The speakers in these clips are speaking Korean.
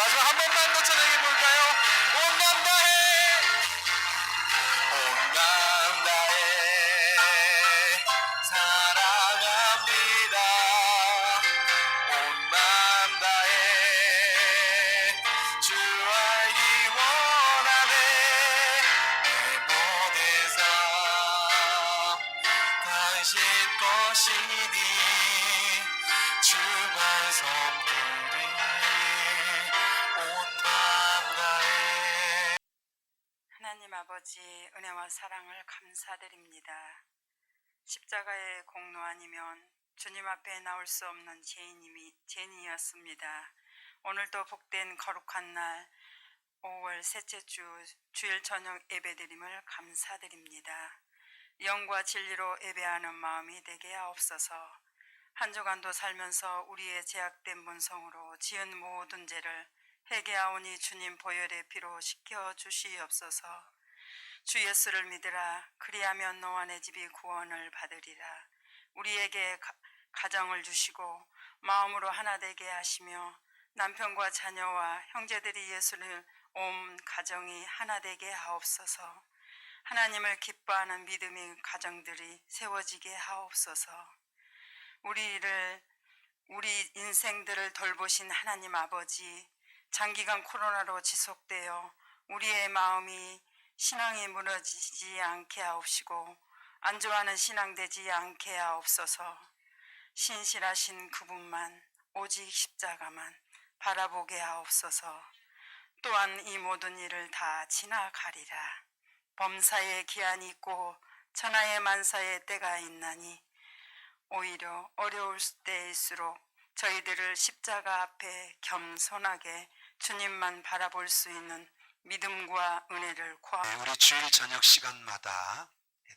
마지막 한 번만 더 찬양해 볼까요? 온 맘 다해 온 맘 다해 사랑합니다. 온 맘 다해 주 알기 원하네. 내 모든 삶 당신 것이니 주만 섬기리 온 맘 다해. 하나님 아버지, 은혜와 사랑을 감사드립니다. 십자가의 공로 아니면 주님 앞에 나올 수 없는 죄인이었습니다. 오늘도 복된 거룩한 날 5월 셋째 주 주일 저녁 예배드림을 감사드립니다. 영과 진리로 예배하는 마음이 되게 하옵소서. 한 주간도 살면서 우리의 제약된 본성으로 지은 모든 죄를 회개하오니 주님 보혈의 피로 씻겨 주시옵소서. 주 예수를 믿으라. 그리하면 너와 내 집이 구원을 받으리라. 우리에게 가정을 주시고 마음으로 하나 되게 하시며 남편과 자녀와 형제들이 예수를 온 가정이 하나 되게 하옵소서. 하나님을 기뻐하는 믿음의 가정들이 세워지게 하옵소서. 우리 인생들을 돌보신 하나님 아버지, 장기간 코로나로 지속되어 우리의 마음이 신앙이 무너지지 않게 하옵시고 안주하는 신앙 되지 않게 하옵소서. 신실하신 그분만, 오직 십자가만 바라보게 하옵소서. 또한 이 모든 일을 다 지나가리라. 범사에 기한이 있고 천하의 만사의 때가 있나니 오히려 어려울 때일수록 저희들을 십자가 앞에 겸손하게 주님만 바라볼 수 있는 믿음과 은혜를 구하옵소서. 우리 주일 저녁 시간마다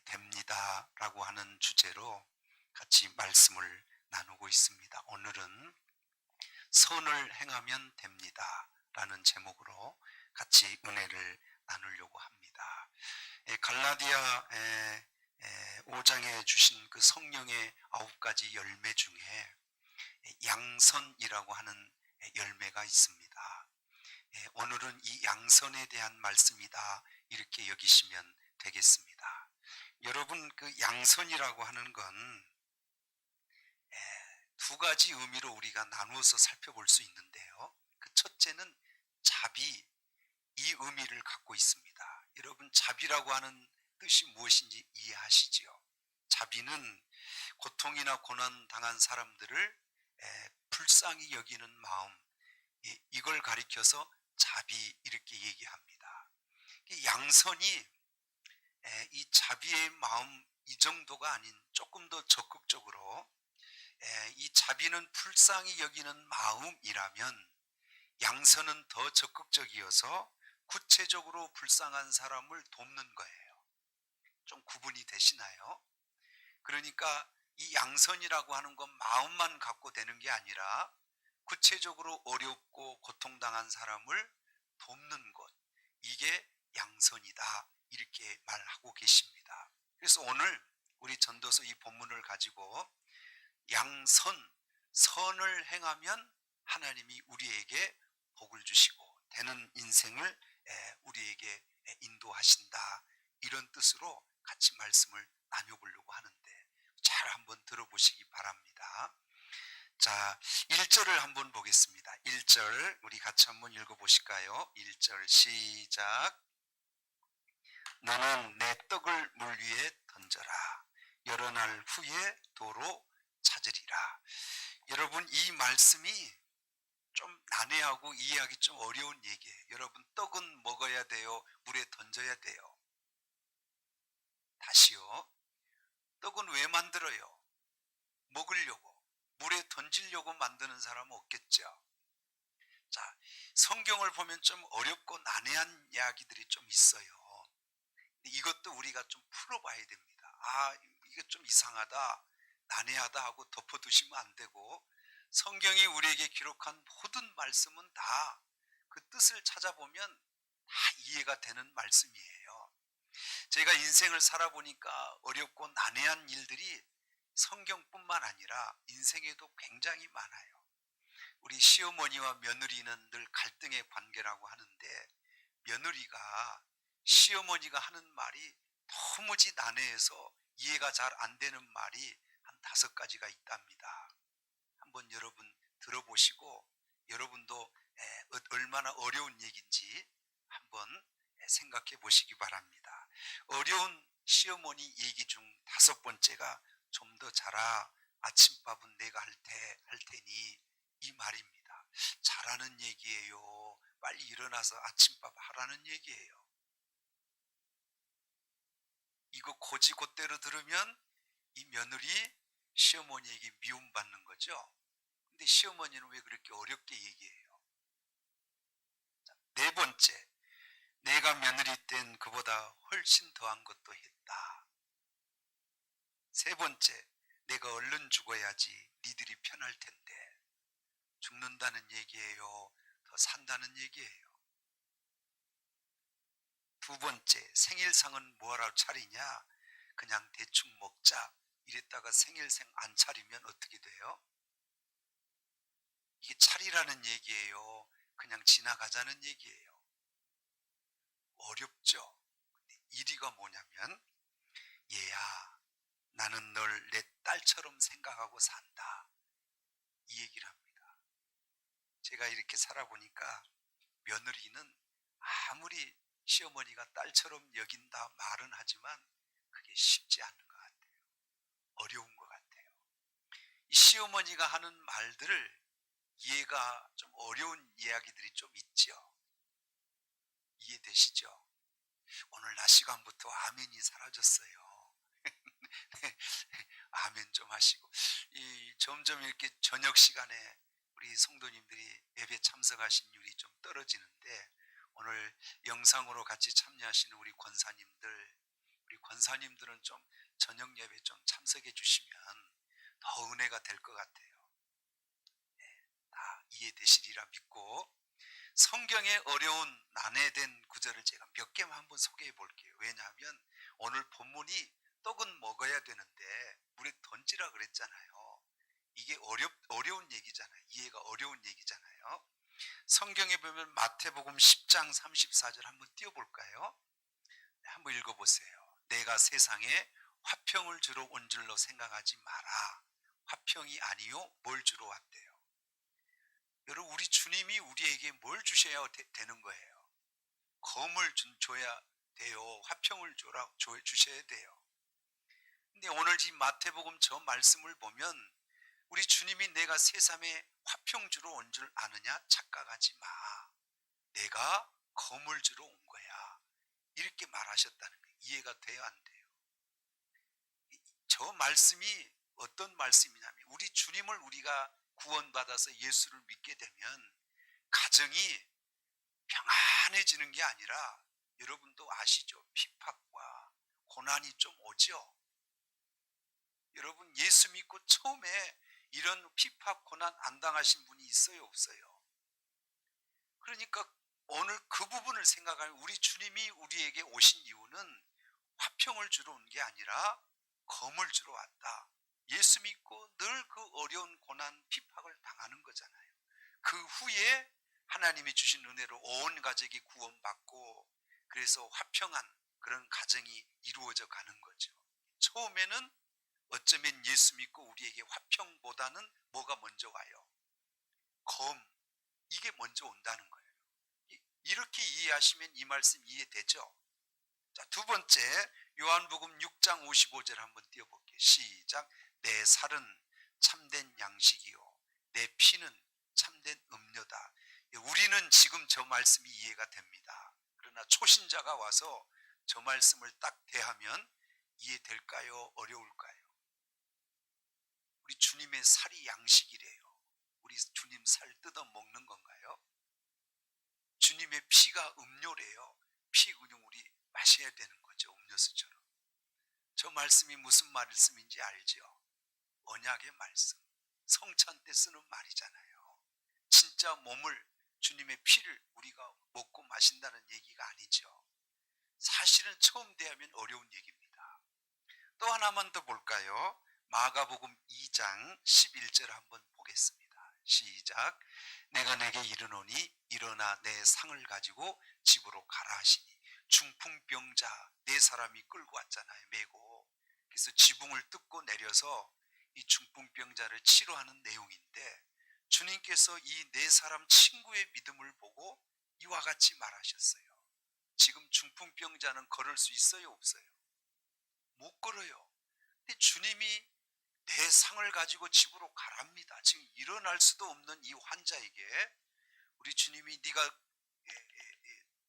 됩니다 라고 하는 주제로 같이 말씀을 나누고 있습니다. 오늘은 선을 행하면 됩니다 라는 제목으로 같이 은혜를 나누려고 합니다. 갈라디아 5장에 주신 그 성령의 9가지 열매 중에 양선이라고 하는 열매가 있습니다. 오늘은 이 양선에 대한 말씀이다 이렇게 여기시면 되겠습니다. 여러분, 그 양선이라고 하는 건 두 가지 의미로 우리가 나누어서 살펴볼 수 있는데요. 그 첫째는 자비, 이 의미를 갖고 있습니다. 여러분, 자비라고 하는 뜻이 무엇인지 이해하시지요? 자비는 고통이나 고난 당한 사람들을 불쌍히 여기는 마음, 이걸 가리켜서 자비 이렇게 얘기합니다. 양선이 이 자비의 마음 이 정도가 아닌 조금 더 적극적으로 이 자비는 불쌍히 여기는 마음이라면 양선은 더 적극적이어서 구체적으로 불쌍한 사람을 돕는 거예요. 좀 구분이 되시나요? 그러니까 이 양선이라고 하는 건 마음만 갖고 되는 게 아니라 구체적으로 어렵고 고통당한 사람을 돕는 것, 이게 양선이다 이렇게 말하고 계십니다. 그래서 오늘 우리 전도서 이 본문을 가지고 양선, 선을 행하면 하나님이 우리에게 복을 주시고 되는 인생을 우리에게 인도하신다, 이런 뜻으로 같이 말씀을 나눠보려고 하는데 잘 한번 들어보시기 바랍니다. 자, 1절을 한번 보겠습니다. 1절 우리 같이 한번 읽어보실까요? 1절 시작. 너는 내 떡을 물 위에 던져라. 여러 날 후에 도로 찾으리라. 여러분, 이 말씀이 좀 난해하고 이해하기 좀 어려운 얘기예요. 여러분, 떡은 먹어야 돼요? 물에 던져야 돼요? 다시요. 떡은 왜 만들어요? 먹으려고. 물에 던지려고 만드는 사람은 없겠죠. 자, 성경을 보면 좀 어렵고 난해한 이야기들이 좀 있어요. 이것도 우리가 좀 풀어봐야 됩니다. 아, 이게 좀 이상하다, 난해하다 하고 덮어두시면 안 되고, 성경이 우리에게 기록한 모든 말씀은 다 그 뜻을 찾아보면 다 이해가 되는 말씀이에요. 제가 인생을 살아보니까 어렵고 난해한 일들이 성경뿐만 아니라 인생에도 굉장히 많아요. 우리 시어머니와 며느리는 늘 갈등의 관계라고 하는데 며느리가 시어머니가 하는 말이 도무지 난해해서 이해가 잘 안 되는 말이 한 5가지가 있답니다. 한번 여러분 들어보시고 여러분도 얼마나 어려운 얘기인지 한번 생각해 보시기 바랍니다. 어려운 시어머니 얘기 중 5번째가 좀 더 자라, 아침밥은 내가 할 테니, 이 말입니다. 잘하는 얘기예요. 빨리 일어나서 아침밥 하라는 얘기예요. 이거 곧이곧대로 들으면 이 며느리 시어머니에게 미움받는 거죠. 근데 시어머니는 왜 그렇게 어렵게 얘기해요? 자, 4번째, 내가 며느리 땐 그보다 훨씬 더한 것도 했다. 3번째, 내가 얼른 죽어야지 니들이 편할 텐데. 죽는다는 얘기예요? 더 산다는 얘기예요? 2번째, 생일상은 뭐하러 차리냐? 그냥 대충 먹자. 이랬다가 생일상 안 차리면 어떻게 돼요? 이게 차리라는 얘기예요? 그냥 지나가자는 얘기예요? 어렵죠? 근데 1위가 뭐냐면, 얘야, 나는 널 내 딸처럼 생각하고 산다. 이 얘기를 합니다. 제가 이렇게 살아보니까 며느리는 아무리 시어머니가 딸처럼 여긴다 말은 하지만 그게 쉽지 않은 것 같아요. 어려운 것 같아요. 이 시어머니가 하는 말들을 이해가 좀 어려운 이야기들이 좀 있죠. 이해되시죠? 오늘 낮 시간부터 아멘이 사라졌어요. 아멘 좀 하시고, 점점 이렇게 저녁 시간에 우리 성도님들이 예배 참석하신율이 좀 떨어지는데, 오늘 영상으로 같이 참여하시는 우리 권사님들은 좀 저녁 예배 좀 참석해 주시면 더 은혜가 될 것 같아요. 다 이해되시리라 믿고, 성경의 어려운 난해된 구절을 제가 몇 개만 한번 소개해 볼게요. 왜냐하면 오늘 본문이 떡은 먹어야 되는데 물에 던지라 그랬잖아요. 이게 어려운 얘기잖아요. 이해가 어려운 얘기잖아요. 성경에 보면 마태복음 10장 34절 한번 띄워볼까요? 한번 읽어보세요. 내가 세상에 화평을 주러 온 줄로 생각하지 마라. 화평이 아니요 뭘 주러 왔대요? 여러분, 우리 주님이 우리에게 뭘 주셔야 되는 거예요? 검을 줘야 돼요? 화평을 주셔야 돼요? 근데 오늘 이 마태복음 저 말씀을 보면 우리 주님이 내가 세상에 화평 주러 온 줄 아느냐? 착각하지 마. 내가 검을 주러 온 거야. 이렇게 말하셨다는 거예요. 이해가 돼요? 안 돼요? 저 말씀이 어떤 말씀이냐면, 우리 주님을 우리가 구원받아서 예수를 믿게 되면 가정이 평안해지는 게 아니라, 여러분도 아시죠? 핍박과 고난이 좀 오죠? 여러분, 예수 믿고 처음에 이런 핍박 고난 안 당하신 분이 있어요, 없어요? 그러니까 오늘 그 부분을 생각하면 우리 주님이 우리에게 오신 이유는 화평을 주러 온 게 아니라 검을 주러 왔다. 예수 믿고 늘 그 어려운 고난 핍박을 당하는 거잖아요. 그 후에 하나님이 주신 은혜로 온 가족이 구원받고, 그래서 화평한 그런 가정이 이루어져 가는 거죠. 처음에는 어쩌면 예수 믿고 우리에게 화평보다는 뭐가 먼저 와요? 검, 이게 먼저 온다는 거예요. 이렇게 이해하시면 이 말씀 이해되죠? 자, 2번째, 요한복음 6장 55절 한번 띄워볼게요. 시작. 내 살은 참된 양식이요 내 피는 참된 음료다. 우리는 지금 저 말씀이 이해가 됩니다. 그러나 초신자가 와서 저 말씀을 딱 대하면 이해될까요? 어려울까요? 우리 주님의 살이 양식이래요. 우리 주님 살 뜯어 먹는 건가요? 주님의 피가 음료래요. 피 그냥 우리 마셔야 되는 거죠. 음료수처럼. 저 말씀이 무슨 말씀인지 알죠? 언약의 말씀, 성찬 때 쓰는 말이잖아요. 진짜 몸을, 주님의 피를 우리가 먹고 마신다는 얘기가 아니죠. 사실은 처음 대하면 어려운 얘기입니다. 또 하나만 더 볼까요? 마가복음 2장 11절 한번 보겠습니다. 시작. 내가 내게 이르노니 일어나 내 상을 가지고 집으로 가라 하시니, 중풍병자 네 사람이 끌고 왔잖아요, 메고. 그래서 지붕을 뜯고 내려서 이 중풍병자를 치료하는 내용인데, 주님께서 이 네 사람 친구의 믿음을 보고 이와 같이 말하셨어요. 지금 중풍병자는 걸을 수 있어요, 없어요? 못 걸어요. 근데 주님이 내 상을 가지고 집으로 가랍니다. 지금 일어날 수도 없는 이 환자에게 우리 주님이 네가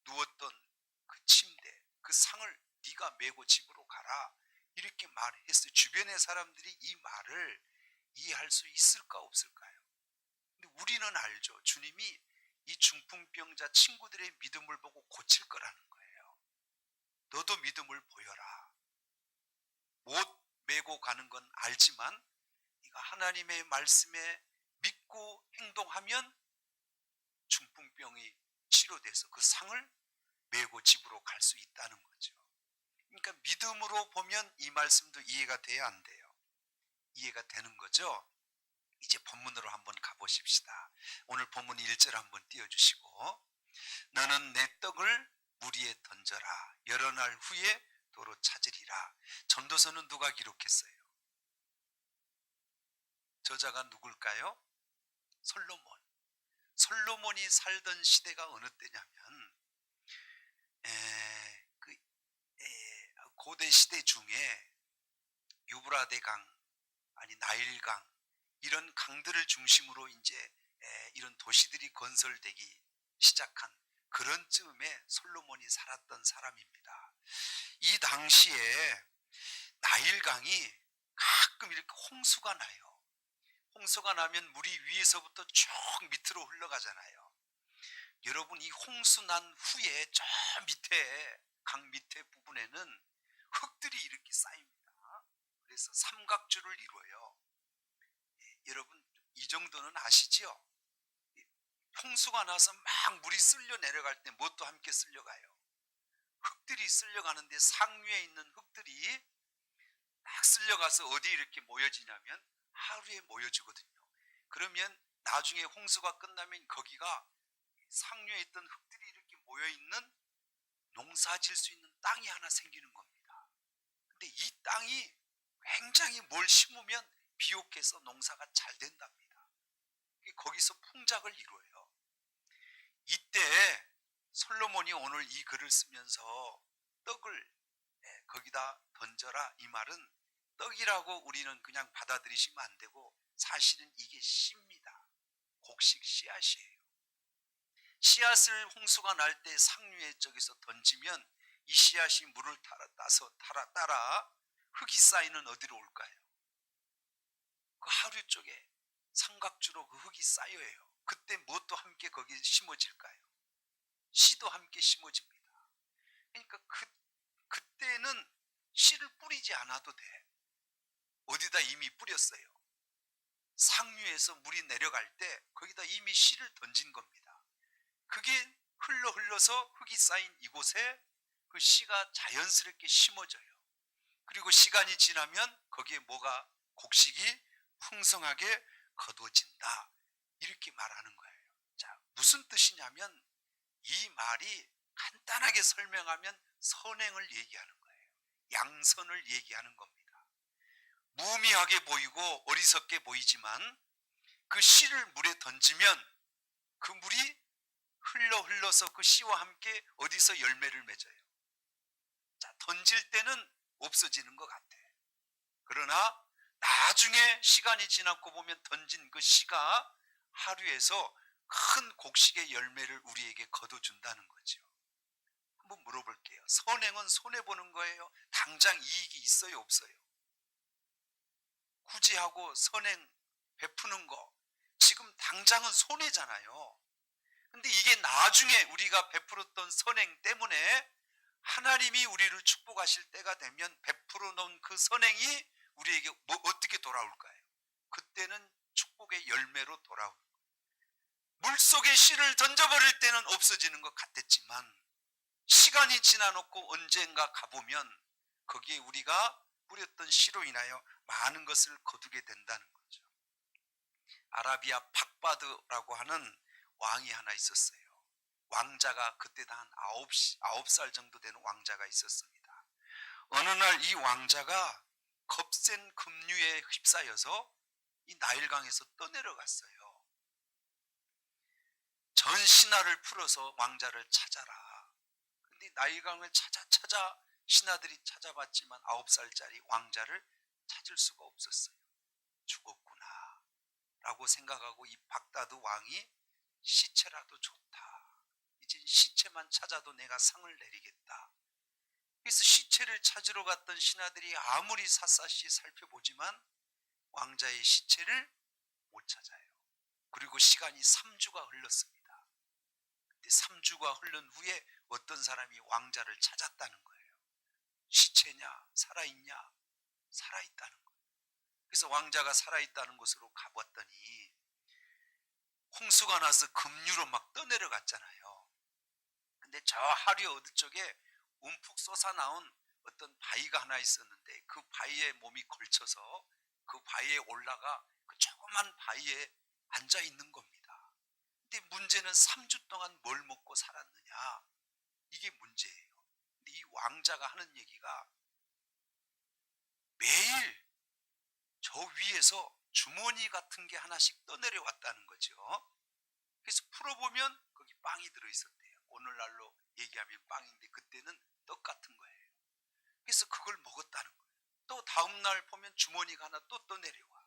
누웠던 그 침대, 그 상을 네가 메고 집으로 가라, 이렇게 말했어요. 주변의 사람들이 이 말을 이해할 수 있을까 없을까요? 근데 우리는 알죠. 주님이 이 중풍병자 친구들의 믿음을 보고 고칠 거라는 거예요. 너도 믿음을 보여라. 못 메고 가는 건 알지만 네가 하나님의 말씀에 믿고 행동하면 중풍병이 치료돼서 그 상을 메고 집으로 갈 수 있다는 거죠. 그러니까 믿음으로 보면 이 말씀도 이해가 돼야 안 돼요? 이해가 되는 거죠? 이제 본문으로 한번 가보십시다. 오늘 본문 1절 한번 띄워주시고, 너는 내 떡을 물 위에 던져라. 여러 날 후에 도로 찾으리라. 전도서는 누가 기록했어요? 저자가 누굴까요? 솔로몬. 솔로몬이 살던 시대가 어느 때냐면 고대 시대 중에 유브라데 강, 아니 나일강, 이런 강들을 중심으로 이제 이런 도시들이 건설되기 시작한 그런 쯤에 솔로몬이 살았던 사람입니다. 이 당시에 나일강이 가끔 이렇게 홍수가 나요. 홍수가 나면 물이 위에서부터 쭉 밑으로 흘러가잖아요. 여러분, 이 홍수 난 후에 저 밑에, 강 밑에 부분에는 흙들이 이렇게 쌓입니다. 그래서 삼각주를 이루어요. 여러분, 이 정도는 아시죠? 홍수가 나서 막 물이 쓸려 내려갈 때 뭣도 함께 쓸려가요? 흙들이 쓸려가는데 상류에 있는 흙들이 막 쓸려가서 어디 이렇게 모여지냐면 하루에 모여지거든요. 그러면 나중에 홍수가 끝나면 거기가 상류에 있던 흙들이 이렇게 모여있는 농사 지을 수 있는 땅이 하나 생기는 겁니다. 근데 이 땅이 굉장히 뭘 심으면 비옥해서 농사가 잘 된답니다. 거기서 풍작을 이루어요. 이때 솔로몬이 오늘 이 글을 쓰면서 떡을 거기다 던져라, 이 말은 떡이라고 우리는 그냥 받아들이시면 안 되고, 사실은 이게 씨입니다. 곡식 씨앗이에요. 씨앗을 홍수가 날 때 상류에 저기서 던지면 이 씨앗이 물을 따라 흙이 쌓이는 어디로 올까요? 그 하류 쪽에 삼각주로 그 흙이 쌓여요. 그때 무엇도 함께 거기에 심어질까요? 씨도 함께 심어집니다. 그러니까 그때는 씨를 뿌리지 않아도 돼. 어디다 이미 뿌렸어요. 상류에서 물이 내려갈 때 거기다 이미 씨를 던진 겁니다. 그게 흘러서 흙이 쌓인 이곳에 그 씨가 자연스럽게 심어져요. 그리고 시간이 지나면 거기에 뭐가, 곡식이 풍성하게 거둬진다, 이렇게 말하는 거예요. 자, 무슨 뜻이냐면 이 말이 간단하게 설명하면 선행을 얘기하는 거예요. 양선을 얘기하는 겁니다. 무미하게 보이고 어리석게 보이지만 그 씨를 물에 던지면 그 물이 흘러서 그 씨와 함께 어디서 열매를 맺어요. 자, 던질 때는 없어지는 것 같아. 그러나 나중에 시간이 지나고 보면 던진 그 씨가 하루에서 큰 곡식의 열매를 우리에게 거둬준다는 거죠. 한번 물어볼게요. 선행은 손해보는 거예요? 당장 이익이 있어요, 없어요? 구제하고 선행 베푸는 거, 지금 당장은 손해잖아요. 근데 이게 나중에 우리가 베풀었던 선행 때문에 하나님이 우리를 축복하실 때가 되면 베풀어 놓은 그 선행이 우리에게 어떻게 돌아올까요? 그때는 축복의 열매로 돌아오는 거예요. 물속에 씨를 던져버릴 때는 없어지는 것 같았지만 시간이 지나놓고 언젠가 가보면 거기에 우리가 뿌렸던 씨로 인하여 많은 것을 거두게 된다는 거죠. 아라비아 팍바드라고 하는 왕이 하나 있었어요. 왕자가 그때 한 9살 정도 되는 왕자가 있었습니다. 어느 날 이 왕자가 겁센 급류에 휩싸여서 이 나일강에서 떠내려갔어요. 전 신하를 풀어서 왕자를 찾아라. 근데 나일강을 찾아 신하들이 찾아봤지만 9살짜리 왕자를 찾을 수가 없었어요. 죽었구나 라고 생각하고 이 baghdad 왕이 시체라도 좋다. 이제 시체만 찾아도 내가 상을 내리겠다. 그래서 시체를 찾으러 갔던 신하들이 아무리 샅샅이 살펴보지만 왕자의 시체를 못 찾아요. 그리고 시간이 3주가 흘렀습니다. 3주가 흐른 후에 어떤 사람이 왕자를 찾았다는 거예요. 시체냐 살아있냐? 살아있다는 거예요. 그래서 왕자가 살아있다는 곳으로 가봤더니 홍수가 나서 급류로 막 떠내려갔잖아요. 근데 저 하류 어디 쪽에 움푹 솟아나온 어떤 바위가 하나 있었는데 그 바위에 몸이 걸쳐서 그 바위에 올라가 그 조그만 바위에 앉아 있는 겁니다. 근데 문제는 3주 동안 뭘 먹고 살았느냐? 이게 문제예요. 근데 이 왕자가 하는 얘기가 매일 저 위에서 주머니 같은 게 하나씩 떠내려왔다는 거죠. 그래서 풀어보면 거기 빵이 들어있었대요. 오늘날로 얘기하면 빵인데 그때는 떡 같은 거예요. 그래서 그걸 먹었다는 거예요. 또 다음날 보면 주머니가 하나 또 떠내려와.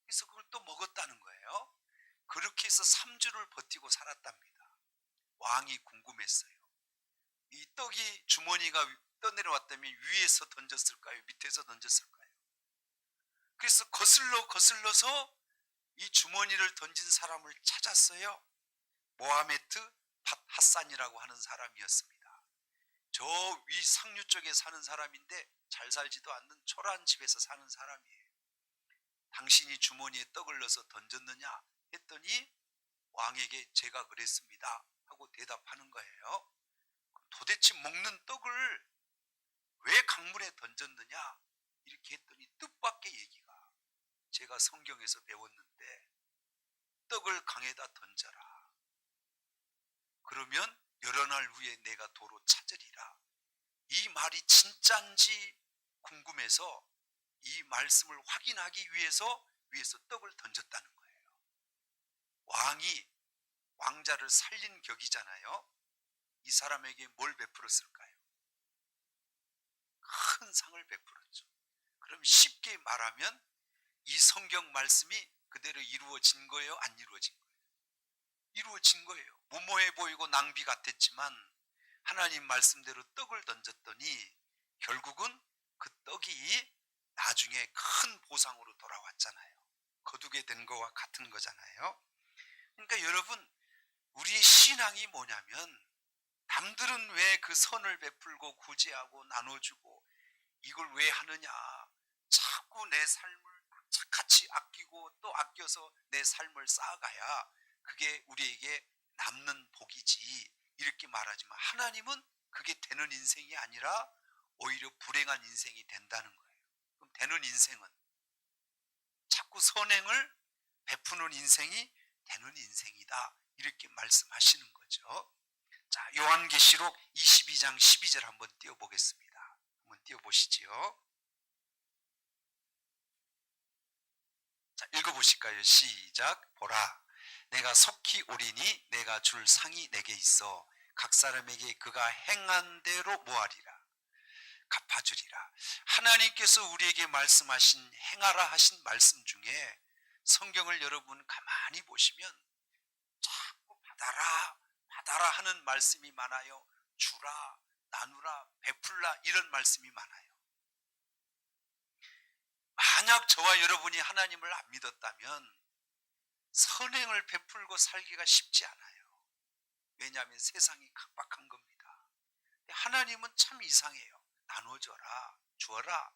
그래서 그걸 또 먹었다는 거예요. 그렇게 해서 3주를 버티고 살았답니다. 왕이 궁금했어요. 이 떡이 주머니가 떠내려왔다면 위에서 던졌을까요? 밑에서 던졌을까요? 그래서 거슬러서 이 주머니를 던진 사람을 찾았어요. 모하메트 밭 하산이라고 하는 사람이었습니다. 저 위 상류 쪽에 사는 사람인데 잘 살지도 않는 초라한 집에서 사는 사람이에요. 당신이 주머니에 떡을 넣어서 던졌느냐 했더니 왕에게 제가 그랬습니다 하고 대답하는 거예요. 도대체 먹는 떡을 왜 강물에 던졌느냐 이렇게 했더니 뜻밖의 얘기가 제가 성경에서 배웠는데 떡을 강에다 던져라. 그러면 여러 날 후에 내가 도로 찾으리라. 이 말이 진짜인지 궁금해서 이 말씀을 확인하기 위해서 위에서 떡을 던졌다는 거예요. 왕이 왕자를 살린 격이잖아요. 이 사람에게 뭘 베풀었을까요? 큰 상을 베풀었죠. 그럼 쉽게 말하면 이 성경 말씀이 그대로 이루어진 거예요? 안 이루어진 거예요? 이루어진 거예요. 무모해 보이고 낭비 같았지만 하나님 말씀대로 떡을 던졌더니 결국은 그 떡이 나중에 큰 보상으로 돌아왔잖아요. 거두게 된 거와 같은 거잖아요. 그러니까 여러분, 우리의 신앙이 뭐냐면 남들은 왜 그 선을 베풀고 구제하고 나눠주고 이걸 왜 하느냐? 자꾸 내 삶을 착같이 아끼고 또 아껴서 내 삶을 쌓아가야 그게 우리에게 남는 복이지 이렇게 말하지만 하나님은 그게 되는 인생이 아니라 오히려 불행한 인생이 된다는 거예요. 그럼 되는 인생은 자꾸 선행을 베푸는 인생이 되는 인생이다 이렇게 말씀하시는 거죠. 자, 요한계시록 22장 12절 한번 띄워보겠습니다. 한번 띄워보시지요. 자, 읽어보실까요? 시작. 보라, 내가 속히 오리니 내가 줄 상이 내게 있어 각 사람에게 그가 행한 대로 모하리라. 갚아주리라. 하나님께서 우리에게 말씀하신 행하라 하신 말씀 중에 성경을 여러분 가만히 보시면 자꾸 받아라 받아라 하는 말씀이 많아요. 주라, 나누라, 베풀라 이런 말씀이 많아요. 만약 저와 여러분이 하나님을 안 믿었다면 선행을 베풀고 살기가 쉽지 않아요. 왜냐하면 세상이 각박한 겁니다. 하나님은 참 이상해요. 나눠줘라, 주어라,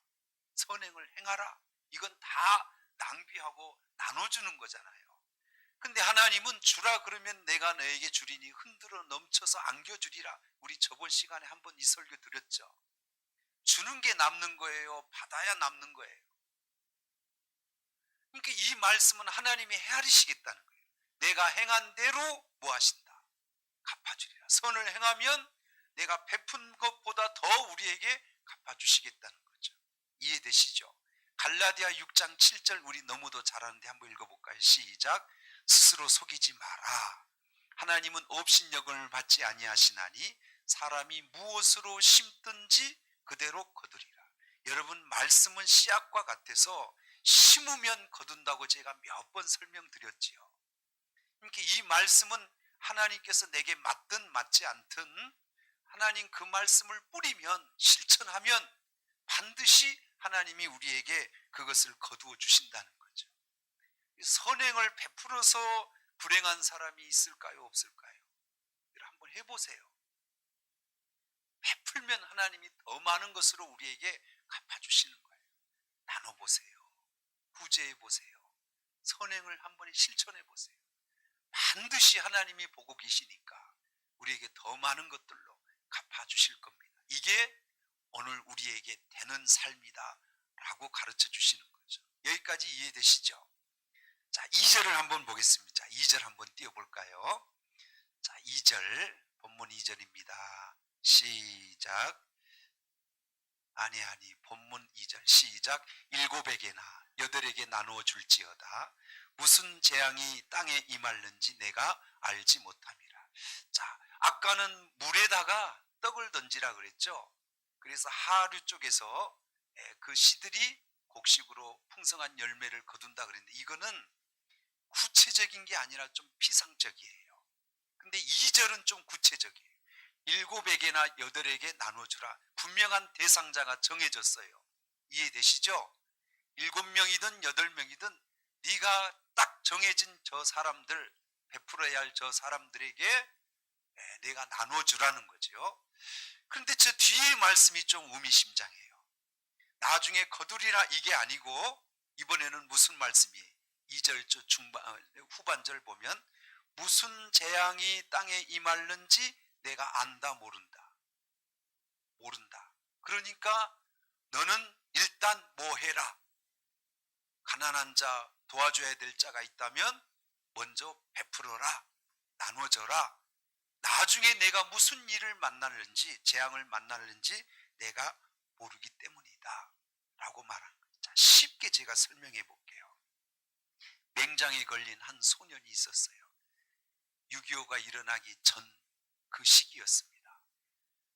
선행을 행하라. 이건 다 낭비하고 나눠주는 거잖아요. 근데 하나님은 주라 그러면 내가 너에게 주리니 흔들어 넘쳐서 안겨주리라. 우리 저번 시간에 한번 이 설교 드렸죠. 주는 게 남는 거예요? 받아야 남는 거예요? 그러니까 이 말씀은 하나님이 헤아리시겠다는 거예요. 내가 행한 대로 뭐 하신다? 갚아주리라. 선을 행하면 내가 베푼 것보다 더 우리에게 갚아주시겠다는 거죠. 이해되시죠? 갈라디아 6장 7절 우리 너무도 잘 아는데 한번 읽어볼까요? 시작. 스스로 속이지 마라. 하나님은 업신여금을 받지 아니하시나니 사람이 무엇으로 심든지 그대로 거두리라. 여러분, 말씀은 씨앗과 같아서 심으면 거둔다고 제가 몇 번 설명드렸지요. 그러니까 이 말씀은 하나님께서 내게 맞든 맞지 않든 하나님 그 말씀을 뿌리면 실천하면 반드시 하나님이 우리에게 그것을 거두어 주신다는 거죠. 선행을 베풀어서 불행한 사람이 있을까요? 없을까요? 한번 해보세요. 베풀면 하나님이 더 많은 것으로 우리에게 갚아주시는 거예요. 나눠보세요. 구제해보세요. 선행을 한번 실천해보세요. 반드시 하나님이 보고 계시니까 우리에게 더 많은 것들로 갚아주실 겁니다. 이게 오늘 우리에게 되는 삶이다 라고 가르쳐 주시는 거죠. 여기까지 이해되시죠? 자, 2절을 한번 보겠습니다. 자, 2절 한번 띄워볼까요? 자, 2절, 본문 2절입니다. 시작. 아니 본문 2절 시작. 일곱에게나 여덟에게 나누어 줄지어다. 무슨 재앙이 땅에 임할는지 내가 알지 못함이라. 자, 아까는 물에다가 떡을 던지라 그랬죠. 그래서 하류 쪽에서 그 씨들이 곡식으로 풍성한 열매를 거둔다 그랬는데 이거는 구체적인 게 아니라 좀 피상적이에요. 근데 2절은 좀 구체적이에요. 일곱에게나 여덟에게 나눠주라. 분명한 대상자가 정해졌어요. 이해되시죠? 7명이든 8명이든 네가 딱 정해진 저 사람들, 베풀어야 할 저 사람들에게 내가 나눠주라는 거죠. 그런데 저 뒤에 말씀이 좀 의미심장해요. 나중에 거두리라 이게 아니고 이번에는 무슨 말씀이에요? 2절 후반절 보면 무슨 재앙이 땅에 임할는지 내가 안다 모른다. 그러니까 너는 일단 뭐 해라. 가난한 자, 도와줘야 될 자가 있다면 먼저 베풀어라. 나눠줘라. 나중에 내가 무슨 일을 만날는지, 재앙을 만날는지 내가 모르기 때문이다 라고 말한 거예요. 자, 쉽게 제가 설명해 볼게요. 맹장에 걸린 한 소년이 있었어요. 6.25가 일어나기 전 그 시기였습니다.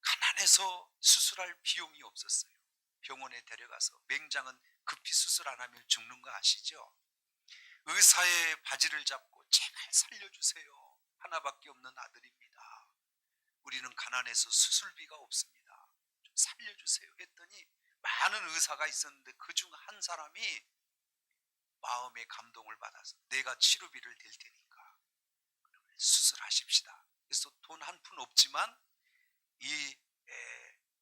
가난해서 수술할 비용이 없었어요. 병원에 데려가서 맹장은 급히 수술 안 하면 죽는 거 아시죠? 의사의 바지를 잡고 제발 살려주세요. 하나밖에 없는 아들입니다. 우리는 가난해서 수술비가 없습니다. 좀 살려주세요 했더니 많은 의사가 있었는데 그중 한 사람이 마음의 감동을 받아서 내가 치료비를 댈 테니까 수술하십시다. 그래서 돈 한 푼 없지만 이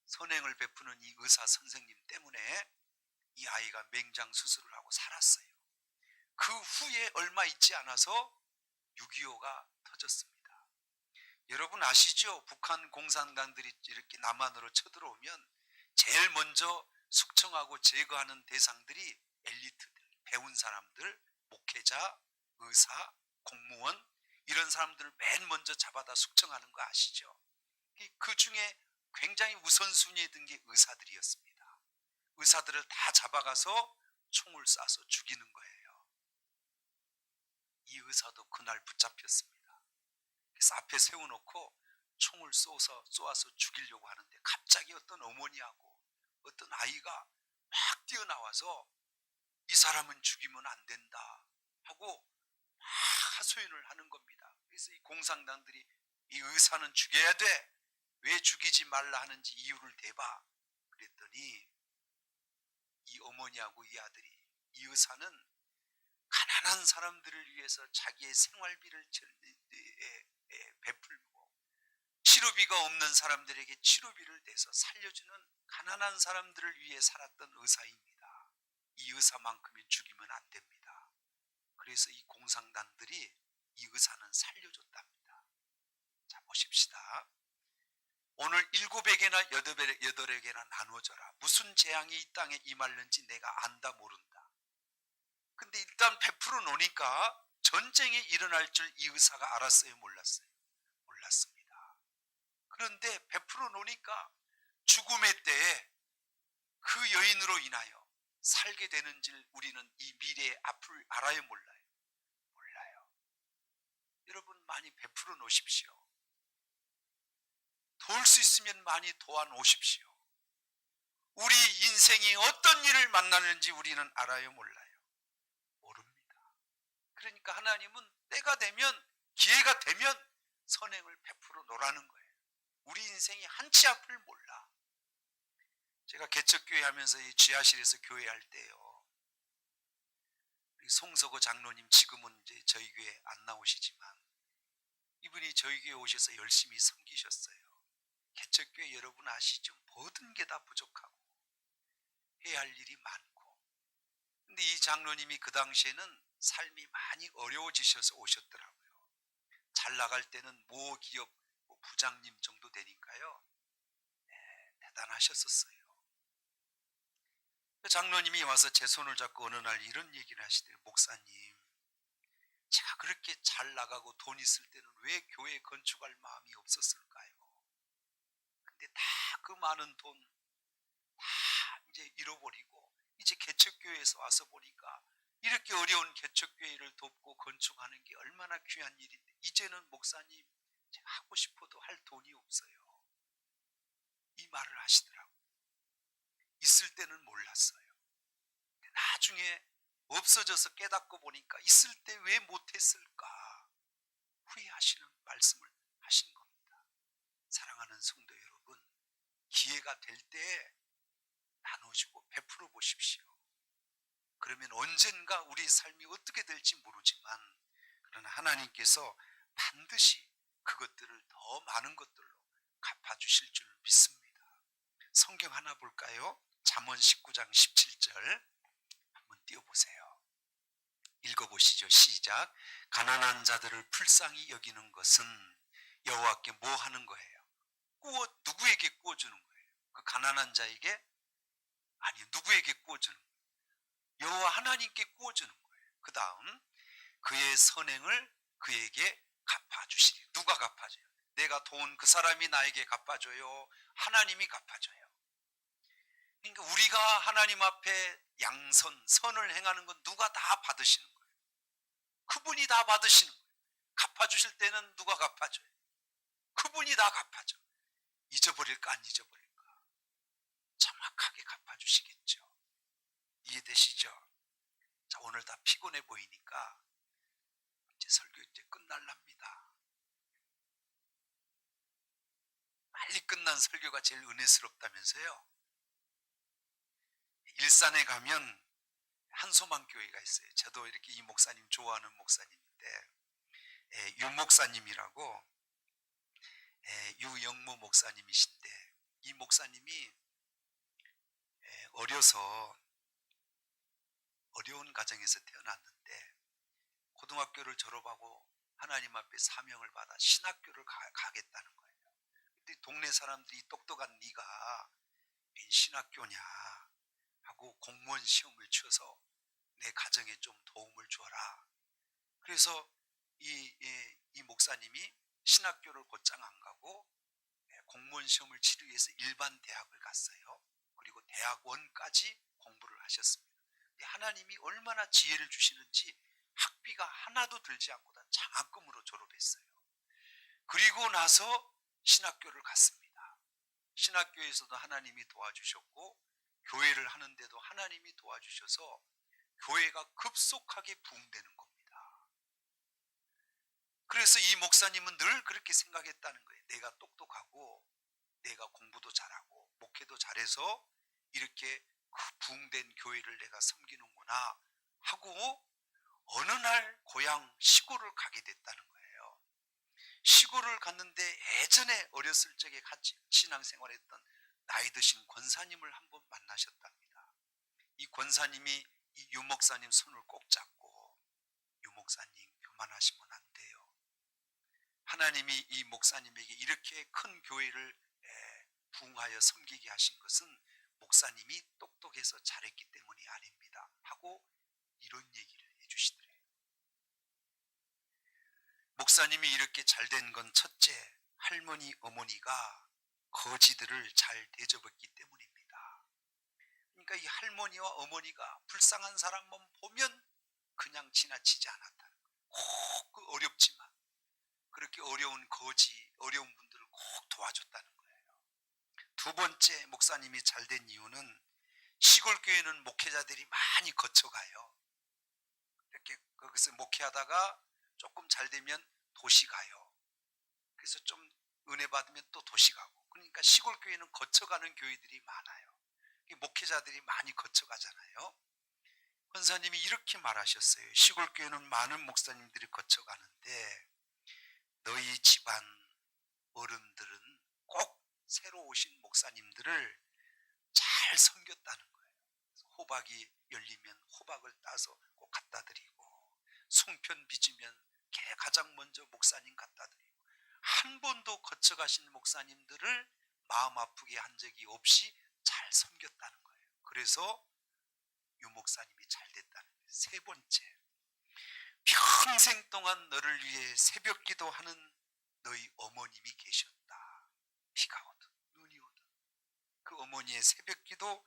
선행을 베푸는 이 의사 선생님 때문에 이 아이가 맹장 수술을 하고 살았어요. 그 후에 얼마 있지 않아서 6.25가 터졌습니다. 여러분 아시죠? 북한 공산당들이 이렇게 남한으로 쳐들어오면 제일 먼저 숙청하고 제거하는 대상들이 엘리트들, 배운 사람들, 목회자, 의사, 공무원 이런 사람들을 맨 먼저 잡아다 숙청하는 거 아시죠? 그 중에 굉장히 우선순위에 든 게 의사들이었습니다. 의사들을 다 잡아가서 총을 쏴서 죽이는 거예요. 이 의사도 그날 붙잡혔습니다. 그래서 앞에 세워놓고 총을 쏘아서 죽이려고 하는데 갑자기 어떤 어머니하고 어떤 아이가 막 뛰어나와서 이 사람은 죽이면 안 된다 하고 막 하소연을 하는 겁니다. 그래서 이 공산당들이 이 의사는 죽여야 돼. 왜 죽이지 말라 하는지 이유를 대봐. 그랬더니 이 어머니하고 이 아들이 이 의사는 가난한 사람들을 위해서 자기의 생활비를 베풀고 치료비가 없는 사람들에게 치료비를 내서 살려주는 가난한 사람들을 위해 살았던 의사입니다. 이 의사만큼은 죽이면 안 됩니다. 그래서 이 공산당들이 이 의사는 살려줬답니다. 자, 보십시다. 오늘 7에게나 8에게나 나눠줘라. 무슨 재앙이 이 땅에 임할는지 내가 안다 모른다. 그 근데 일단 베풀어 놓으니까 전쟁이 일어날 줄 이 의사가 알았어요, 몰랐어요? 몰랐습니다. 그런데 베풀어 놓으니까 죽음의 때에 그 여인으로 인하여 살게 되는지 우리는 이 미래의 앞을 알아요, 몰라요? 몰라요. 여러분 많이 베풀어 놓으십시오. 도울 수 있으면 많이 도와 놓으십시오. 우리 인생이 어떤 일을 만나는지 우리는 알아요, 몰라요? 모릅니다. 그러니까 하나님은 때가 되면, 기회가 되면 선행을 베풀어 놓으라는 거예요. 우리 인생이 한치 앞을 몰라. 제가 개척교회 하면서 이 지하실에서 교회할 때요, 우리 송석호 장로님, 지금은 이제 저희 교회 안 나오시지만 이분이 저희 교회 오셔서 열심히 섬기셨어요. 개척교회 여러분 아시죠? 모든 게 다 부족하고 해야 할 일이 많고. 근데 이 장로님이 그 당시에는 삶이 많이 어려워지셔서 오셨더라고요. 잘 나갈 때는 모 기업 부장님 정도 되니까요, 대단하셨었어요. 그 장로님이 와서 제 손을 잡고 어느 날 이런 얘기를 하시더라고요. 목사님, 제가 그렇게 잘 나가고 돈 있을 때는 왜 교회 건축할 마음이 없었을까요? 근데 다 그 많은 돈 다 이제 잃어버리고 이제 개척교회에서 와서 보니까 이렇게 어려운 개척교회를 돕고 건축하는 게 얼마나 귀한 일인데 이제는 목사님 제가 하고 싶어도 할 돈이 없어요. 이 말을 하시더라고요. 있을 때는 몰랐어요. 나중에 없어져서 깨닫고 보니까 있을 때 왜 못했을까 후회하시는 말씀을 하신 겁니다. 사랑하는 성도 여러분, 기회가 될 때 나눠주고 베풀어 보십시오. 그러면 언젠가 우리 삶이 어떻게 될지 모르지만 그러나 하나님께서 반드시 그것들을 더 많은 것들로 갚아주실 줄 믿습니다. 성경 하나 볼까요? 잠언 19장 17절 한번 띄워보세요. 읽어보시죠. 시작. 가난한 자들을 불쌍히 여기는 것은 여호와께 뭐 하는 거예요? 누구에게 구워주는 거예요? 그 가난한 자에게? 아니, 누구에게 구워주는 거예요? 여호와 하나님께 구워주는 거예요. 그 다음 그의 선행을 그에게 갚아주시리. 누가 갚아줘요? 내가 도운 그 사람이 나에게 갚아줘요? 하나님이 갚아줘요? 그러니까 우리가 하나님 앞에 선을 행하는 건 누가 다 받으시는 거예요. 그분이 다 받으시는 거예요. 갚아주실 때는 누가 갚아줘요? 그분이 다 갚아줘. 잊어버릴까 안 잊어버릴까? 정확하게 갚아주시겠죠. 이해되시죠? 자, 오늘 다 피곤해 보이니까 이제 설교 이제 끝날랍니다. 빨리 끝난 설교가 제일 은혜스럽다면서요. 일산에 가면 한소망교회가 있어요. 저도 이렇게 이 목사님 좋아하는 목사님인데 유 목사님이라고, 유영무 목사님이신데 이 목사님이 어려서 어려운 가정에서 태어났는데 고등학교를 졸업하고 하나님 앞에 사명을 받아 신학교를 가겠다는 거예요. 근데 동네 사람들이 똑똑한 네가 웬 신학교냐 하고 공무원 시험을 치어서 내 가정에 좀 도움을 줘라. 그래서 이 목사님이 신학교를 곧장 안 가고 공무원 시험을 치르기 위해서 일반 대학을 갔어요. 그리고 대학원까지 공부를 하셨습니다. 하나님이 얼마나 지혜를 주시는지 학비가 하나도 들지 않고 다 장학금으로 졸업했어요. 그리고 나서 신학교를 갔습니다. 신학교에서도 하나님이 도와주셨고 교회를 하는데도 하나님이 도와주셔서 교회가 급속하게 부흥되는 겁니다. 그래서 이 목사님은 늘 그렇게 생각했다는 거예요. 내가 똑똑하고 내가 공부도 잘하고 목회도 잘해서 이렇게 그 부흥된 교회를 내가 섬기는구나 하고 어느 날 고향 시골을 가게 됐다는 거예요. 시골을 갔는데 예전에 어렸을 적에 같이 신앙생활했던 나이 드신 권사님을 한번 만나셨답니다. 이 권사님이 이 유목사님 손을 꼭 잡고 유목사님 교만하시면 안 돼요. 하나님이 이 목사님에게 이렇게 큰 교회를 부흥하여 섬기게 하신 것은 목사님이 똑똑해서 잘했기 때문이 아닙니다 하고 이런 얘기를 해주시더래요. 목사님이 이렇게 잘된 건 첫째, 할머니 어머니가 거지들을 잘 대접했기 때문입니다. 그러니까 이 할머니와 어머니가 불쌍한 사람만 보면 그냥 지나치지 않았다는 거예요. 꼭 어렵지만 그렇게 어려운 거지, 어려운 분들을 꼭 도와줬다는 거예요. 두 번째, 목사님이 잘된 이유는 시골 교회는 목회자들이 많이 거쳐가요. 이렇게 거기서 목회하다가 조금 잘 되면 도시 가요. 그래서 좀 은혜 받으면 또 도시 가고. 그러니까 시골 교회는 거쳐가는 교회들이 많아요. 목회자들이 많이 거쳐가잖아요. 권사님이 이렇게 말하셨어요. 시골 교회는 많은 목사님들이 거쳐가는데 너희 집안 어른들은 꼭 새로 오신 목사님들을 잘 섬겼다는 거예요. 호박이 열리면 호박을 따서 꼭 갖다 드리고, 송편 빚으면 가장 먼저 목사님 갖다 드리고, 한 번도 거쳐가신 목사님들을 마음 아프게 한 적이 없이 잘 섬겼다는 거예요. 그래서 유 목사님이 잘 됐다는 거예요. 세 번째, 평생 동안 너를 위해 새벽 기도하는 너희 어머님이 계셨다. 비가 오든 눈이 오든 그 어머니의 새벽 기도,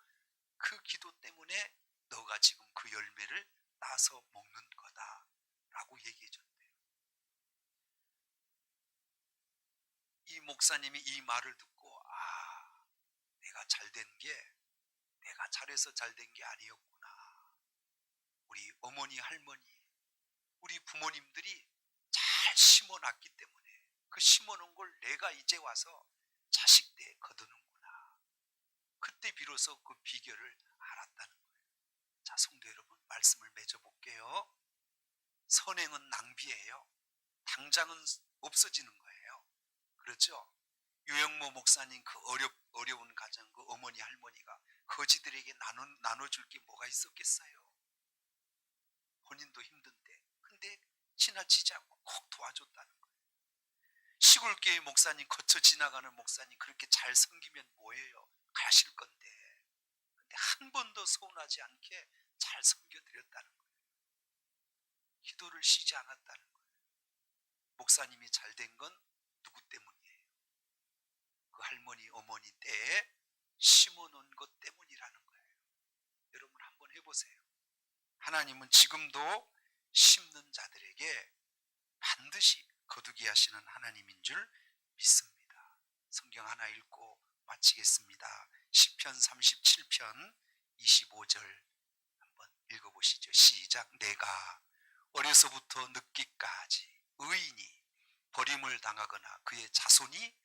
그 기도 때문에 너가 지금 그 열매를 따서 먹는 거다 라고 얘기해 줬대요. 이 목사님이 이 말을 듣고 내가 잘된 게 내가 잘해서 잘된 게 아니었구나. 우리 어머니 할머니 우리 부모님들이 잘 심어놨기 때문에 그 심어놓은 걸 내가 이제 와서 자식 때 거두는구나. 그때 비로소 그 비결을 알았다는 거예요. 자, 성도 여러분, 말씀을 맺어볼게요. 선행은 낭비예요. 당장은 없어지는 거예요. 그렇죠? 유영모 목사님 그 어려운 가정, 그 어머니 할머니가 거지들에게 나눠줄 게 뭐가 있었겠어요? 본인도 힘든데, 근데 지나치지 않고 꼭 도와줬다는 거예요. 시골교회 목사님, 거쳐 지나가는 목사님 그렇게 잘 섬기면 뭐예요? 가실 건데, 근데 한 번도 서운하지 않게 잘 섬겨드렸다는 거예요. 기도를 쉬지 않았다는 거예요. 목사님이 잘된 건 누구 때문이에요? 그 할머니 어머니 때에 심어놓은 것 때문이라는 거예요. 여러분 한번 해보세요. 하나님은 지금도 심는 자들에게 반드시 거두게 하시는 하나님인 줄 믿습니다. 성경 하나 읽고 마치겠습니다. 시편 37편 25절 한번 읽어보시죠. 시작. 내가 어려서부터 늙기까지 의인이 버림을 당하거나 그의 자손이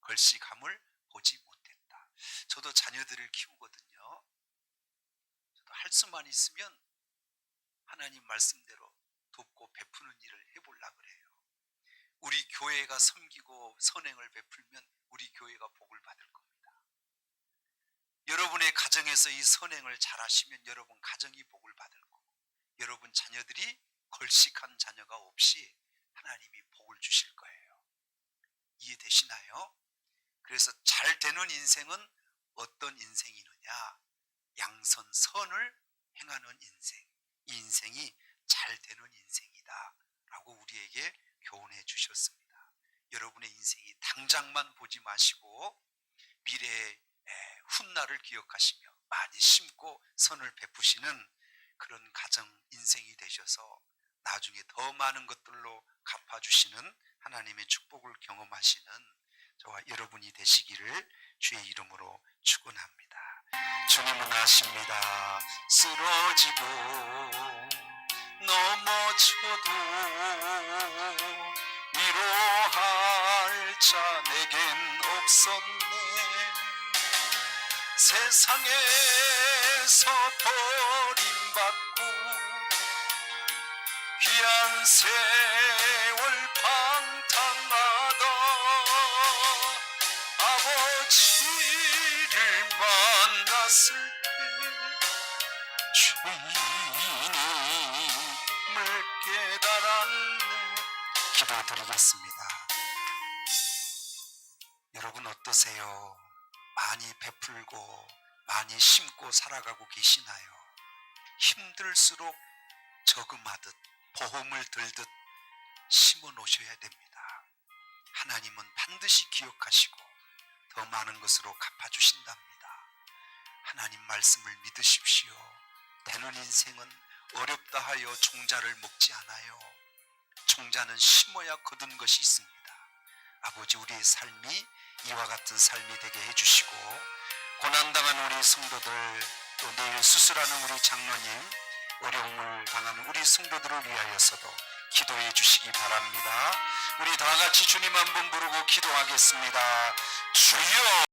걸식함을 보지 못했다. 저도 자녀들을 키우거든요. 저도 할 수만 있으면 하나님 말씀대로 돕고 베푸는 일을 해보려고 그래요. 우리 교회가 섬기고 선행을 베풀면 우리 교회가 복을 받을 겁니다. 여러분의 가정에서 이 선행을 잘 하시면 여러분 가정이 복을 받을 거고, 여러분 자녀들이 걸식한 자녀가 없이 하나님이 복을 주실 거예요. 이해되시나요? 그래서 잘 되는 인생은 어떤 인생이느냐? 양선 선을 행하는 인생. 이 인생이 잘 되는 인생이다 라고 우리에게 교훈해 주셨습니다. 여러분의 인생이 당장만 보지 마시고 미래의 훗날을 기억하시며 많이 심고 선을 베푸시는 그런 가정 인생이 되셔서 나중에 더 많은 것들로 갚아주시는 하나님의 축복을 경험하시는 저와 여러분이 되시기를 주의 이름으로 축원합니다. 주님은 아십니다. 쓰러지고 넘어져도 위로할 자 내겐 없었네. 세상에서 버림받고 귀한 세월 방탕하다 아버지를 만났을 때 주님을 깨달았네. 기도드리겠습니다. 여러분 어떠세요? 많이 베풀고 많이 심고 살아가고 계시나요? 힘들수록 저금하듯 보험을 들듯 심어 놓으셔야 됩니다. 하나님은 반드시 기억하시고 더 많은 것으로 갚아주신답니다. 하나님 말씀을 믿으십시오. 되는 인생은 어렵다 하여 종자를 먹지 않아요. 종자는 심어야 거둔 것이 있습니다. 아버지, 우리의 삶이 이와 같은 삶이 되게 해주시고, 고난당한 우리 성도들, 또 내일 수술하는 우리 장로님, 어려움을 당하는 우리 성도들을 위하여서도 기도해 주시기 바랍니다. 우리 다 같이 주님 한번 부르고 기도하겠습니다. 주여!